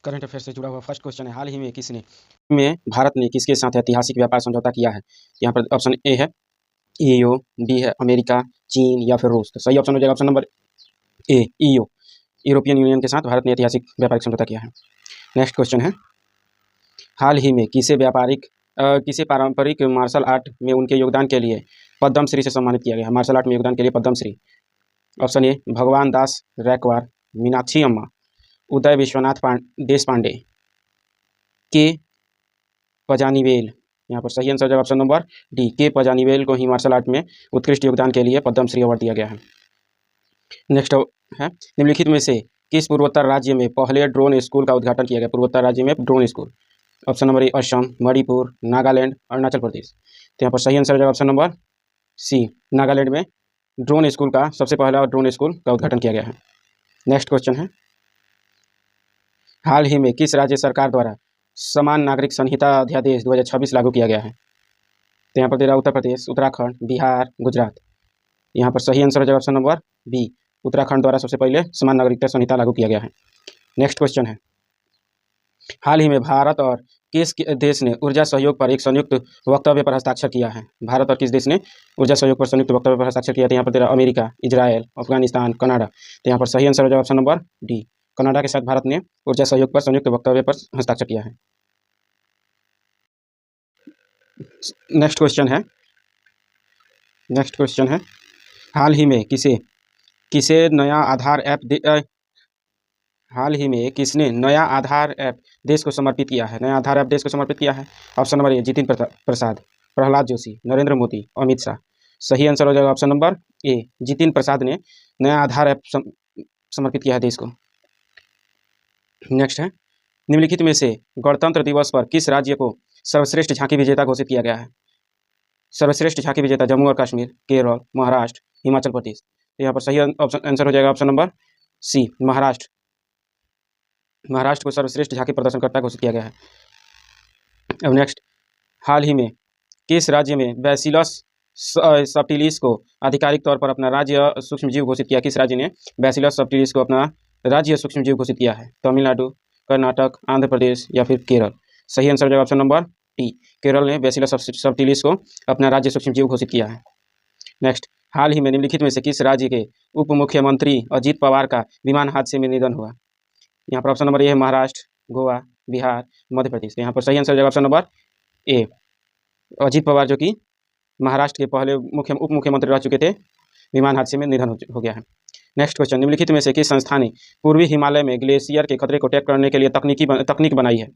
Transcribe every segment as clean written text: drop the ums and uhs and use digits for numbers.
Current affair से जुड़ा हुआ फर्स्ट क्वेश्चन है, हाल ही में भारत ने किसके साथ ऐतिहासिक व्यापार समझौता किया है? यहाँ पर ऑप्शन ए है ईयू, बी है अमेरिका, चीन या फिर रूस। तो सही ऑप्शन हो जाएगा ऑप्शन नंबर ए, ईयू, यूरोपियन यूनियन के साथ भारत ने ऐतिहासिक व्यापारिक समझौता किया है। नेक्स्ट क्वेश्चन है, हाल ही में किसे पारंपरिक मार्शल आर्ट में उनके योगदान के लिए पद्म श्री से सम्मानित किया गया है? मार्शल आर्ट में योगदान के लिए पद्म श्री। ऑप्शन ए, भगवान दास रैकवार, मीनाक्षी अम्मा, उदय विश्वनाथ देश पांडे, के पजानीवेल। यहाँ पर सही आंसर हो जाएगा ऑप्शन नंबर डी, के पजानीवेल को ही मार्शल आर्ट में उत्कृष्ट योगदान के लिए पद्म श्री अवार्ड दिया गया है। नेक्स्ट है, निम्नलिखित में से किस पूर्वोत्तर राज्य में पहले ड्रोन स्कूल का उद्घाटन किया गया? पूर्वोत्तर राज्य में drone school. Option number A, Assam, Manipur, Nagaland, Arunachal Pradesh. तो यहाँ पर सही आंसर हो जाएगा ऑप्शन नंबर सी, नागालैंड में ड्रोन स्कूल का सबसे पहला ड्रोन स्कूल का उद्घाटन किया गया है। नेक्स्ट क्वेश्चन है, हाल ही में किस राज्य सरकार द्वारा समान नागरिक संहिता अध्यादेश 2026 लागू किया गया है? तो यहाँ पर दे रहा उत्तर प्रदेश, उत्तराखंड, बिहार, गुजरात। यहाँ पर सही आंसर हो जाएगा ऑप्शन नंबर बी, उत्तराखंड द्वारा सबसे पहले समान नागरिकता संहिता लागू किया गया है। नेक्स्ट क्वेश्चन है, हाल ही में भारत और किस देश ने ऊर्जा सहयोग पर एक संयुक्त वक्तव्य पर हस्ताक्षर किया है? भारत और किस देश ने ऊर्जा सहयोग पर संयुक्त वक्तव्य पर हस्ताक्षर किया? तो यहाँ पर दे रहा अमेरिका, इजराइल, अफगानिस्तान, कनाडा। तो यहाँ पर सही आंसर हो जाएगा ऑप्शन नंबर डी, कनाडा के साथ भारत ने ऊर्जा सहयोग पर संयुक्त वक्तव्य पर हस्ताक्षर किया है। नेक्स्ट क्वेश्चन है, हाल ही में किसने नया आधार ऐप देश को समर्पित किया है? नया आधार ऐप देश को समर्पित किया है। ऑप्शन नंबर ए, जितिन प्रसाद, प्रहलाद जोशी, नरेंद्र मोदी, अमित शाह। सही आंसर हो जाएगा ऑप्शन नंबर ए, जितिन प्रसाद ने नया आधार ऐप समर्पित किया है देश को। नेक्स्ट है, निम्नलिखित में से गणतंत्र दिवस पर किस राज्य को सर्वश्रेष्ठ झांकी विजेता घोषित किया गया है? सर्वश्रेष्ठ झांकी विजेता जम्मू और कश्मीर, केरल, महाराष्ट्र, हिमाचल प्रदेश। तो यहाँ पर सही आंसर हो जाएगा option number C, Maharashtra. Maharashtra को सर्वश्रेष्ठ झांकी प्रदर्शनकर्ता घोषित किया गया है। अब नेक्स्ट, हाल ही में किस राज्य में बैसिलस सबटिलिस को आधिकारिक तौर पर अपना राज्य सूक्ष्मजीव घोषित किया? किस राज्य ने बैसिलस सबटिलिस को अपना राज्य सूक्ष्मजीव घोषित किया है? तमिलनाडु, कर्नाटक, आंध्र प्रदेश या फिर केरल। सही आंसर हो जाएगा ऑप्शन नंबर टी, केरल ने बैसिलस सबटिलिस को अपना राज्य सूक्ष्मजीव घोषित किया है। नेक्स्ट, हाल ही में निम्नलिखित में से किस राज्य के उप मुख्यमंत्री अजीत पवार का विमान हादसे में निधन हुआ? यहाँ पर ऑप्शन नंबर ए है महाराष्ट्र, गोवा, बिहार, मध्य प्रदेश। यहाँ पर सही आंसर हो जाएगा ऑप्शन नंबर ए, अजीत पवार जो कि महाराष्ट्र के पहले उप मुख्यमंत्री रह चुके थे, विमान हादसे में निधन हो गया है। नेक्स्ट क्वेश्चन, निम्नलिखित में से किस संस्था ने पूर्वी हिमालय में ग्लेशियर के खतरे को ट्रैक करने के लिए तकनीक बनाई है?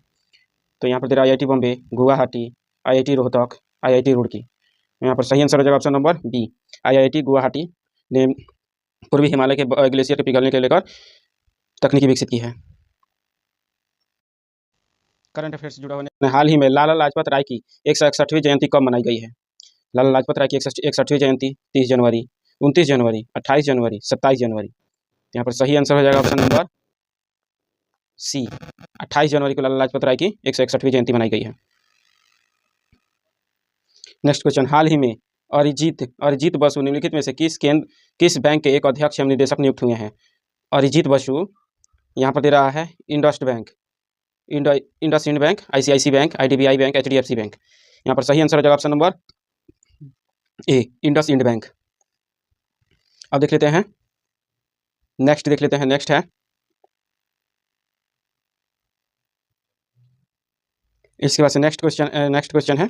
तो यहाँ पर दे रहा IIT Bombay, Guwahati, IIT Rohtak, IIT Roorkee. यहाँ पर सही आंसर हो जाएगा option number B, IIT Guwahati ने पूर्वी हिमालय के ग्लेशियर के पिघलने के लेकर तकनीकी विकसित की है। करंट अफेयर से जुड़ा होने, हाल ही में लाला लाजपत राय की 161वीं जयंती कब मनाई गई है? लाला लाजपत राय की 161वीं जयंती 30 जनवरी, 29 जनवरी, 28 जनवरी, 27 जनवरी। यहाँ पर सही आंसर हो जाएगा ऑप्शन नंबर सी, 28 जनवरी को लाला लाजपत राय की 161वीं जयंती मनाई गई है। नेक्स्ट क्वेश्चन, हाल ही में अरिजीत बसु निम्नलिखित में से किस बैंक के एक अध्यक्ष एवं निदेशक नियुक्त हुए हैं? अरिजीत बसु यहाँ पर दे रहा है IndusInd bank, ICICI bank, IDBI bank, HDFC bank. यहाँ पर सही आंसर हो जाएगा ऑप्शन नंबर ए, इंडसइंड बैंक। अब देख लेते हैं नेक्स्ट है, इसके बाद से नेक्स्ट क्वेश्चन है,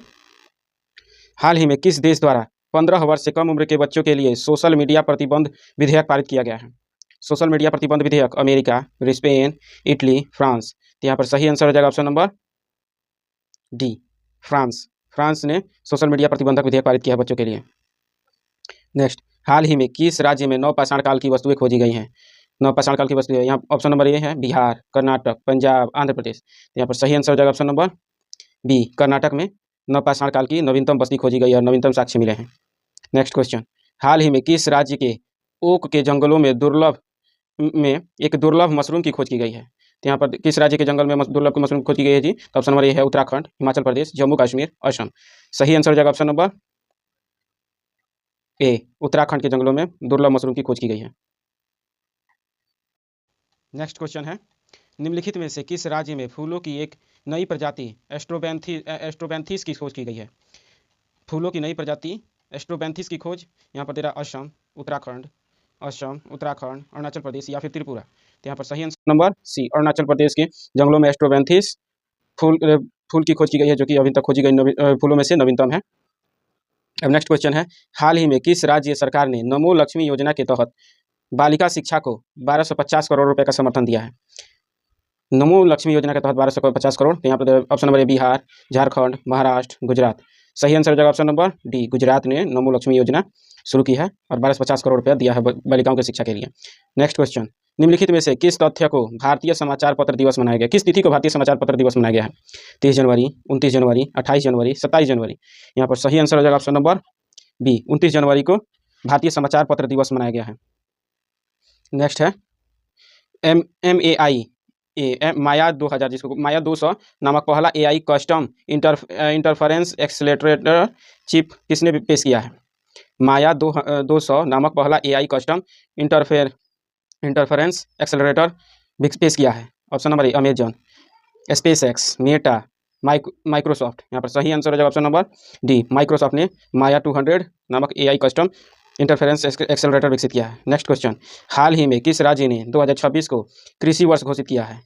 हाल ही में किस देश द्वारा 15 वर्ष से कम उम्र के बच्चों के लिए सोशल मीडिया प्रतिबंध विधेयक पारित किया गया है? सोशल मीडिया प्रतिबंध विधेयक अमेरिका, स्पेन, इटली, फ्रांस। तो यहाँ पर सही आंसर हो जाएगा ऑप्शन नंबर डी, फ्रांस ने सोशल मीडिया प्रतिबंधक विधेयक पारित किया है बच्चों के लिए। नेक्स्ट, हाल ही में किस राज्य में नवपाषाण काल की वस्तुएं खोजी गई हैं? नवपाषाण काल की वस्तुएं, यहाँ ऑप्शन नंबर ए है बिहार, कर्नाटक, पंजाब, आंध्र प्रदेश। यहाँ पर सही आंसर हो जाएगा ऑप्शन नंबर बी, कर्नाटक में नवपाषाण काल की नवीनतम बस्ती खोजी गई और नवीनतम साक्ष्य मिले हैं। नेक्स्ट क्वेश्चन, हाल ही में किस राज्य के ओक के जंगलों में एक दुर्लभ मशरूम की खोज की गई है? तो यहाँ पर किस राज्य के जंगल में दुर्लभ मशरूम खोज की गई है जी? तो ऑप्शन नंबर ए है उत्तराखंड, हिमाचल प्रदेश, जम्मू कश्मीर, असम। सही आंसर हो जाएगा ऑप्शन नंबर ए, उत्तराखंड के जंगलों में दुर्लभ मशरूम की खोज की गई है। नेक्स्ट क्वेश्चन है, निम्नलिखित में से किस राज्य में फूलों की एक नई प्रजाति एस्ट्रोबैंथिस की खोज की गई है? फूलों की नई प्रजाति एस्ट्रोबैंथिस की खोज यहाँ पर दे रहा असम, उत्तराखंड, अरुणाचल प्रदेश या फिर त्रिपुरा। तो यहाँ पर सही answer number C, Arunachal Pradesh के जंगलों में एस्ट्रोबैंथिस फूल की खोज की गई है, जो कि अभी तक खोजी गई फूलों में से नवीनतम है। अब नेक्स्ट क्वेश्चन है, हाल ही में किस राज्य सरकार ने नमो लक्ष्मी योजना के तहत बालिका शिक्षा को 1250 करोड़ रुपए का समर्थन दिया है? नमो लक्ष्मी योजना के तहत 1250 करोड़। तो यहाँ पर ऑप्शन नंबर ए बिहार, झारखंड, महाराष्ट्र, गुजरात। सही आंसर हो जाएगा ऑप्शन नंबर डी, गुजरात ने नमो लक्ष्मी योजना शुरू की है और 1250 करोड़ रुपया दिया है बालिकाओं की शिक्षा के लिए। नेक्स्ट क्वेश्चन, निम्नलिखित में से किस तथ्य को भारतीय समाचार पत्र दिवस मनाया गया? किस तिथि को भारतीय समाचार पत्र दिवस मनाया गया है? 30 जनवरी, 29 जनवरी, 28 जनवरी, 27 जनवरी। यहाँ पर सही आंसर हो जाएगा ऑप्शन नंबर बी, 29 जनवरी को भारतीय समाचार पत्र दिवस मनाया गया है। नेक्स्ट है माया 2000, जिसको माया 200 नामक पहला AI custom interference accelerator chip किसने पेश किया है? माया 200 नामक पहला AI कस्टम इंटरफेरेंस एक्सेलरेटर पेश किया है। ऑप्शन नंबर ए अमेजन, SpaceX, मेटा, माइक्रोसॉफ्ट। यहाँ पर सही आंसर हो जाएगा ऑप्शन नंबर डी, माइक्रोसॉफ्ट ने माया 200 नामक AI कस्टम इंटरफेरेंस एक्सेलरेटर विकसित किया है। नेक्स्ट क्वेश्चन, हाल ही में किस राज्य ने 2026 को कृषि वर्ष घोषित किया है?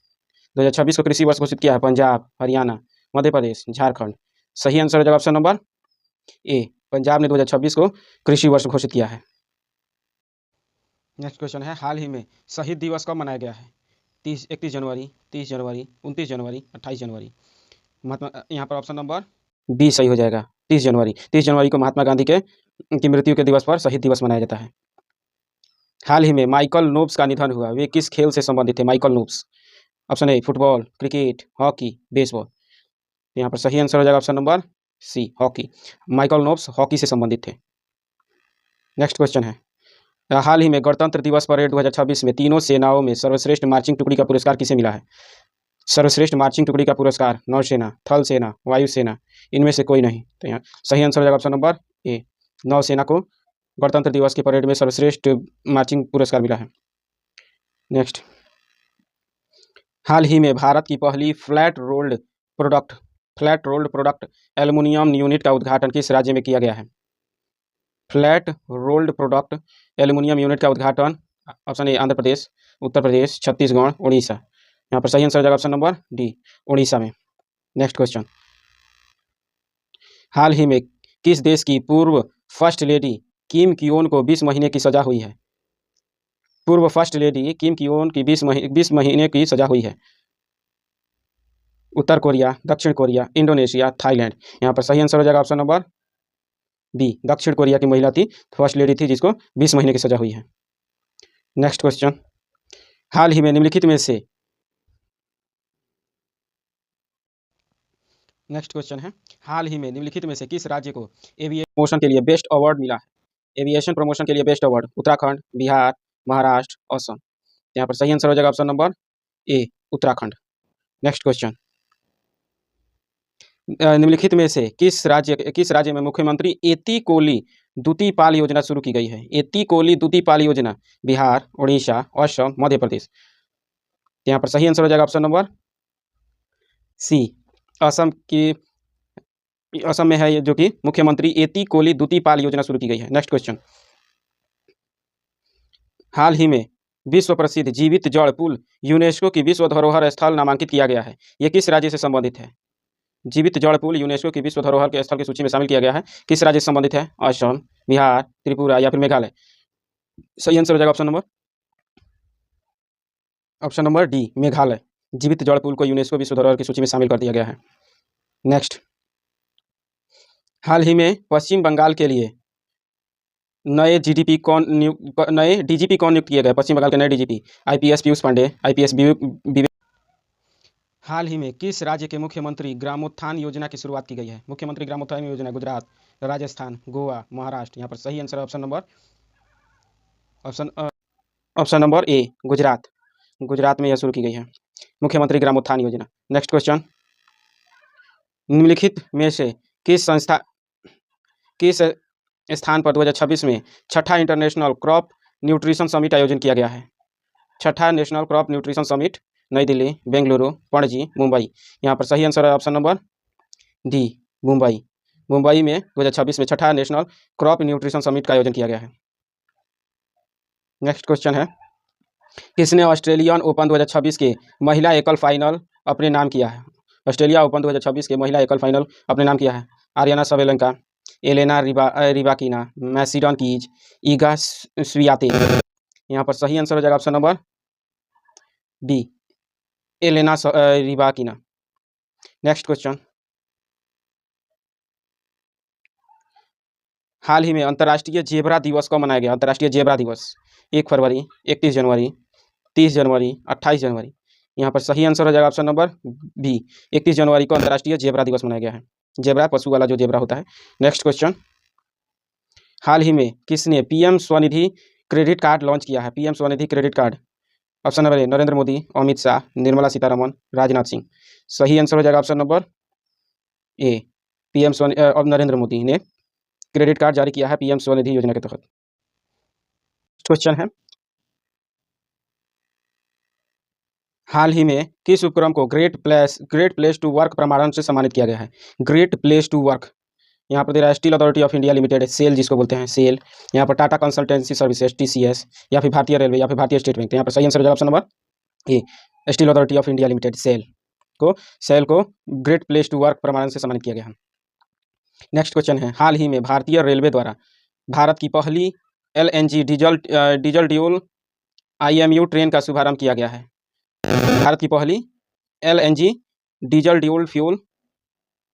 2026 को कृषि वर्ष घोषित किया है पंजाब, हरियाणा, मध्य प्रदेश, झारखंड। सही आंसर हो जाएगा ऑप्शन नंबर ए, पंजाब ने 2026 को कृषि वर्ष घोषित किया है। नेक्स्ट क्वेश्चन है, हाल ही में शहीद दिवस कब मनाया गया है? 31 जनवरी, 30 जनवरी, 29 जनवरी, 28 जनवरी। यहाँ पर ऑप्शन नंबर बी सही हो जाएगा, 30 जनवरी। 30 जनवरी को महात्मा गांधी की मृत्यु के दिवस पर शहीद दिवस मनाया जाता है। हाल ही में माइकल नोब्स का निधन हुआ, वे किस खेल से संबंधित थे? Michael Nobbs. Option A football, cricket, hockey, baseball. यहाँ पर सही आंसर हो जाएगा option number C, hockey. Michael Nobbs hockey से संबंधित थे। नेक्स्ट क्वेश्चन है, हाल ही में गणतंत्र दिवस परेड 2026 में तीनों सेनाओं में सर्वश्रेष्ठ मार्चिंग टुकड़ी का पुरस्कार किसे मिला है? सर्वश्रेष्ठ मार्चिंग टुकड़ी का पुरस्कार नौसेना, थल सेना, वायुसेना, इनमें से कोई नहीं। तो यहाँ सही आंसर हो जाएगा ऑप्शन नंबर ए, नौसेना को गणतंत्र दिवस की परेड में सर्वश्रेष्ठ मार्चिंग पुरस्कार मिला है। नेक्स्ट, हाल ही में भारत की पहली flat rolled product aluminium unit का उद्घाटन किस राज्य में किया गया है? Flat rolled product aluminium unit का उद्घाटन ऑप्शन ए आंध्र प्रदेश, उत्तर प्रदेश, छत्तीसगढ़, उड़ीसा। यहाँ पर सही आंसर हो जाएगा ऑप्शन नंबर डी, उड़ीसा में। नेक्स्ट क्वेश्चन, हाल ही में किस देश की पूर्व फर्स्ट लेडी किम कियोन को 20 महीने की सजा हुई है? पूर्व फर्स्ट लेडी किम कियोन की 20 महीने की सजा हुई है। उत्तर कोरिया, दक्षिण कोरिया, इंडोनेशिया, थाईलैंड। यहाँ पर सही आंसर हो जाएगा ऑप्शन नंबर बी, दक्षिण कोरिया की महिला थी, फर्स्ट लेडी थी, जिसको 20 महीने की सजा हुई है। नेक्स्ट क्वेश्चन, हाल ही में निम्नलिखित में से नेक्स्ट क्वेश्चन है, हाल ही में निम्नलिखित में से किस राज्य को एविएशन प्रमोशन के लिए बेस्ट अवार्ड मिला है? एविएशन प्रमोशन के लिए बेस्ट अवार्ड उत्तराखंड, बिहार, महाराष्ट्र, असम। यहाँ पर सही आंसर हो जाएगा ऑप्शन नंबर ए, उत्तराखंड। नेक्स्ट क्वेश्चन, निम्नलिखित में से किस राज्य में मुख्यमंत्री एती कोली द्वितीय पाल योजना शुरू की गई है? एती कोली द्वितीय पाल योजना बिहार, उड़ीसा, असम, मध्य प्रदेश। यहाँ पर सही आंसर हो जाएगा ऑप्शन नंबर सी, असम में है ये, जो कि मुख्यमंत्री एती कोली द्वितीय पाल योजना शुरू की गई है। नेक्स्ट क्वेश्चन, हाल ही में विश्व प्रसिद्ध जीवित जड़ पुल यूनेस्को की विश्व धरोहर स्थल नामांकित किया गया है, ये किस राज्य से संबंधित है? जीवित जड़ पुल यूनेस्को की विश्व धरोहर के स्थल की सूची में शामिल किया गया है, किस राज्य से संबंधित है? असम, बिहार, त्रिपुरा या फिर मेघालय। सही आंसर हो जाएगा ऑप्शन नंबर डी, मेघालय। जीवित जड़ पुल को यूनेस्को विश्व धरोहर की सूची में शामिल कर दिया गया है। नेक्स्ट, हाल ही में पश्चिम बंगाल के लिए नए डीजीपी कौन नियुक्त किए गए? पश्चिम बंगाल के नए DGP IPS Piyush Pandey, IPS Vivek. हाल ही में किस राज्य के मुख्यमंत्री ग्रामोत्थान योजना की शुरुआत की गई है? मुख्यमंत्री ग्रामोत्थान योजना गुजरात, राजस्थान, गोवा, महाराष्ट्र। यहाँ पर सही आंसर है ऑप्शन नंबर ए, गुजरात। गुजरात में यह शुरू की गई है मुख्यमंत्री ग्रामोत्थान योजना। नेक्स्ट क्वेश्चन, निम्नलिखित में से किस स्थान पर 2026 में छठा इंटरनेशनल क्रॉप न्यूट्रिशन समिट आयोजन किया गया है? छठा नेशनल क्रॉप न्यूट्रिशन समिट नई दिल्ली, बेंगलुरु, पणजी, मुंबई। यहाँ पर सही आंसर है option number D, Mumbai. Mumbai में 2026 में छठा नेशनल क्रॉप न्यूट्रिशन समिट का आयोजन किया गया है। नेक्स्ट क्वेश्चन है, किसने ऑस्ट्रेलियन ओपन 2026 के महिला एकल फाइनल अपने नाम किया है? ऑस्ट्रेलिया ओपन 2026 के महिला एकल फाइनल अपने नाम किया है? Aryna Sabalenka, Elena Rybakina, Madison Keys, Iga Swiatek. यहाँ पर सही आंसर हो जाएगा option number D, Elena Rybakina. Next question, हाल ही में अंतर्राष्ट्रीय जेबरा दिवस कब मनाया गया? अंतर्राष्ट्रीय जेबरा दिवस 1 फरवरी, 31 जनवरी, 30 जनवरी, 28 जनवरी। यहाँ पर सही आंसर हो जाएगा ऑप्शन नंबर बी, 31 जनवरी को अंतर्राष्ट्रीय जेबरा दिवस मनाया गया है। जेबरा पशु वाला जो जेबरा होता है। नेक्स्ट क्वेश्चन, हाल ही में किसने PM Svanidhi credit card launch किया है? PM Svanidhi credit card. Option number ए, नरेंद्र मोदी, अमित शाह, निर्मला सीतारमन, राजनाथ सिंह। सही आंसर हो जाएगा ऑप्शन नंबर ए, पीएम नरेंद्र मोदी ने क्रेडिट कार्ड जारी किया है पीएम स्वनिधि योजना के तहत। क्वेश्चन है, हाल ही में किस उपक्रम को ग्रेट प्लेस टू वर्क प्रमाणन से सम्मानित किया गया है? Great place to work. यहाँ पर दे रहा है Steel Authority of India Limited, SAIL जिसको बोलते हैं, सेल। यहाँ पर टाटा कंसल्टेंसी सर्विसेज, टीसीएस, या फिर भारतीय रेलवे, या फिर भारतीय स्टेट बैंक। यहाँ पर सही आंसर हो जाएगा option number A, Steel Authority of India Limited, SAIL को ग्रेट प्लेस टू वर्क प्रमाणन से सम्मानित किया गया है। नेक्स्ट क्वेश्चन है, हाल ही में भारतीय रेलवे द्वारा भारत की पहली LNG diesel dual IMU train का शुभारंभ किया गया है। भारत की पहली LNG diesel dual fuel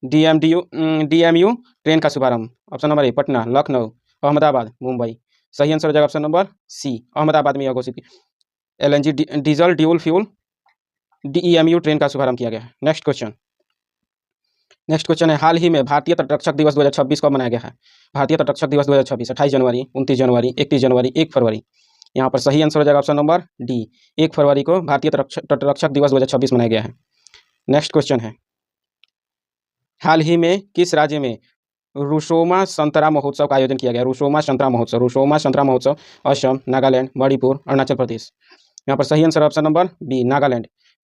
DMU train का शुभारंभ। ऑप्शन नंबर ए, पटना, लखनऊ, अहमदाबाद, मुंबई। सही आंसर हो जाएगा ऑप्शन नंबर सी, अहमदाबाद में यह घोषित LNG diesel dual fuel DEMU train का शुभारंभ किया गया है। नेक्स्ट क्वेश्चन है, हाल ही में भारतीय तटरक्षक दिवस 2026 कब मनाया गया है? भारतीय तटरक्षक दिवस 2026 28 जनवरी, 29 जनवरी, 31 जनवरी, 1 फरवरी। यहाँ पर सही आंसर हो जाएगा ऑप्शन नंबर डी, 1 फरवरी को भारतीय तटरक्षक दिवस 2026 मनाया गया है। नेक्स्ट क्वेश्चन है, हाल ही में किस राज्य में रुशोमा संतरा महोत्सव का आयोजन किया गया? रुशोमा संतरा महोत्सव असम, नागालैंड, मणिपुर, अरुणाचल प्रदेश। यहाँ पर सही answer option number B,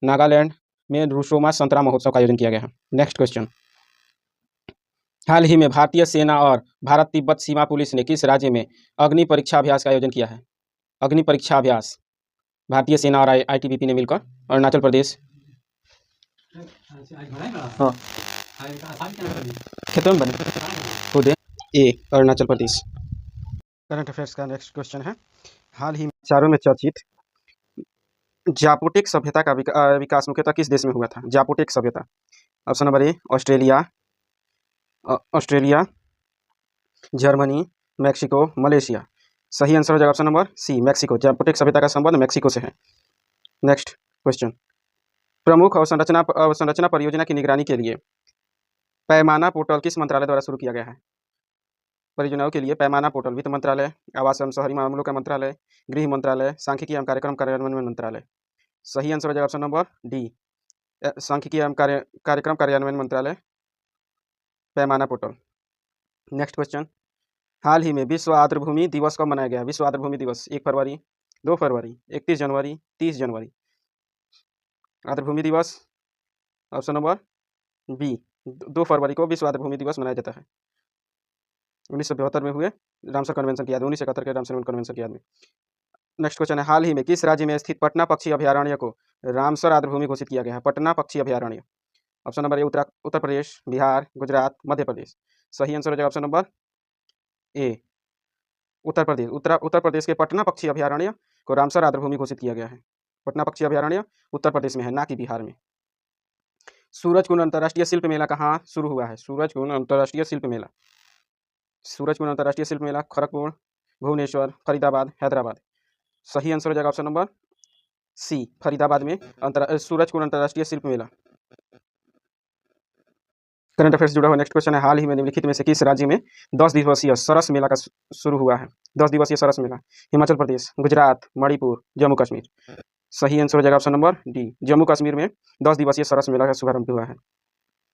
Nagaland में रुशोमा संतरा महोत्सव का आयोजन किया गया है। नेक्स्ट क्वेश्चन, हाल ही में भारतीय सेना और भारत तिब्बत सीमा पुलिस ने किस राज्य में अग्नि परीक्षा अभ्यास का आयोजन किया है? अग्नि परीक्षा अभ्यास भारतीय सेना और ITBP ने मिलकर। अरुणाचल प्रदेश। हाँ, खेतों में बने खुद ए, अरुणाचल प्रदेश। करंट अफेयर्स का नेक्स्ट क्वेश्चन है, हाल ही में चारों में चर्चित जापोटिक सभ्यता का विकास मुख्यतः किस देश में हुआ था? जापोटिक सभ्यता। ऑप्शन नंबर ए, ऑस्ट्रेलिया, जर्मनी, मैक्सिको, मलेशिया। सही आंसर हो जाएगा ऑप्शन नंबर सी, मैक्सिको। जापोटिक सभ्यता का संबंध मैक्सिको से है। नेक्स्ट क्वेश्चन, प्रमुख अवसंरचना परियोजना की निगरानी के लिए पैमाना पोर्टल किस मंत्रालय द्वारा शुरू किया गया है? परियोजनाओं के लिए पैमाना पोर्टल वित्त मंत्रालय, आवास एवं शहरी मामलों का मंत्रालय, गृह मंत्रालय, सांख्यिकी एवं कार्यक्रम कार्यान्वयन मंत्रालय। सही आंसर हो जाएगा ऑप्शन नंबर डी, सांख्यिकी एवं कार्यक्रम कार्यान्वयन मंत्रालय, पैमाना पोर्टल। नेक्स्ट क्वेश्चन, हाल ही में विश्व आर्द्रभूमि दिवस कब मनाया गया? विश्व आर्द्रभूमि दिवस 1 फरवरी, 2 फरवरी, 31 जनवरी, 30 जनवरी। आर्द्रभूमि दिवस ऑप्शन नंबर बी, 2 फरवरी को विश्व आर्द्रभूमि दिवस मनाया जाता है। 1972 में हुए रामसर कन्वेंशन की याद, 1971 के रामसर कन्वेंशन की याद में। नेक्स्ट क्वेश्चन है, हाल ही में किस राज्य में स्थित पटना पक्षी अभयारण्य को रामसर आर्द्रभूमि घोषित किया गया है? पटना पक्षी अभयारण्य। ऑप्शन नंबर ए, उत्तर प्रदेश, बिहार, गुजरात, मध्य प्रदेश। सही आंसर हो जाएगा ऑप्शन नंबर ए, उत्तर प्रदेश। उत्तर प्रदेश के पटना पक्षी अभयारण्य को रामसर आर्द्रभूमि घोषित किया गया है। पटना पक्षी अभयारण्य उत्तर प्रदेश में है, ना कि बिहार में। सूरजकुंड अंतर्राष्ट्रीय शिल्प मेला कहाँ शुरू हुआ है? सूरजकुंड अंतर्राष्ट्रीय शिल्प मेला खड़गपुर, भुवनेश्वर, फरीदाबाद, हैदराबाद। सही आंसर हो जाएगा ऑप्शन नंबर सी, फरीदाबाद में सूरजकुंड अंतर्राष्ट्रीय शिल्प मेला। करंट अफेयर्स जुड़ा हुआ नेक्स्ट क्वेश्चन है, हाल ही में निम्नलिखित में से किस राज्य में 10 दिवसीय सरस मेला का शुरू हुआ है? 10 दिवसीय सरस मेला। हिमाचल प्रदेश, गुजरात, मणिपुर, जम्मू कश्मीर। सही आंसर हो जाएगा option number D, Jammu Kashmir में 10 दिवसीय सरस मेला का शुभारंभ हुआ है।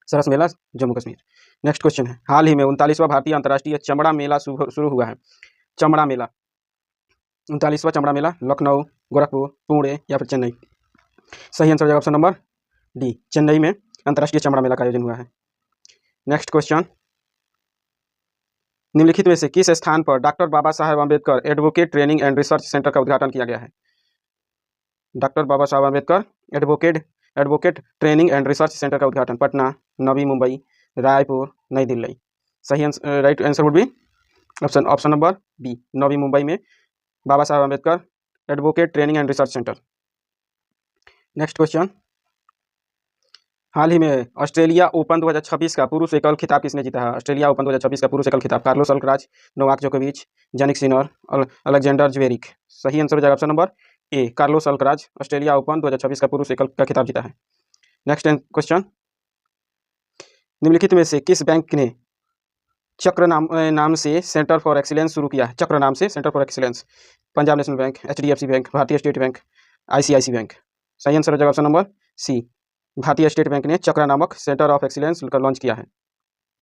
सरस मेला जम्मू कश्मीर। नेक्स्ट क्वेश्चन है, हाल ही में 39वां भारतीय अंतर्राष्ट्रीय चमड़ा मेला शुरू हुआ है। चमड़ा मेला, 39वां चमड़ा मेला लखनऊ, गोरखपुर, पुणे या फिर चेन्नई। सही आंसर हो जाएगा ऑप्शन नंबर डी, चेन्नई में अंतर्राष्ट्रीय चमड़ा मेला का आयोजन हुआ है। नेक्स्ट क्वेश्चन, निम्नलिखित में से किस स्थान पर doctor Baba Saheb Ambedkar advocate training and research centre का उद्घाटन किया गया है? Doctor Baba Saheb Ambedkar advocate training and research centre का उद्घाटन पटना, नवी मुंबई, रायपुर, नई दिल्ली। सही answer, right answer would be option number B, Navi Mumbai में Baba Saheb Ambedkar advocate training and research centre. Next question, हाल ही में ऑस्ट्रेलिया ओपन 2026 का पुरुष एकल खिताब किसने जीता है? ऑस्ट्रेलिया ओपन 2026 का पुरुष एकल खिताब कार्लोस अल्कराज, नोवाक जोकोविच, जानिक सिनर, अलेक्जेंडर ज्वेरेव। सही आंसर हो जाएगा ऑप्शन नंबर ए, कार्लोस अल्कराज ऑस्ट्रेलिया ओपन 2026 का पुरुष एकल का खिताब जीता है। नेक्स्ट क्वेश्चन, निम्नलिखित में से किस बैंक ने चक्र नाम से सेंटर फॉर एक्सीलेंस शुरू किया है? चक्र नाम से centre for excellence, Punjab national bank, HDFC bank, भारतीय स्टेट बैंक, ICICI बैंक। सही आंसर हो जाएगा ऑप्शन नंबर सी, भारतीय स्टेट बैंक ने चक्र नामक सेंटर ऑफ एक्सीलेंस लॉन्च किया है।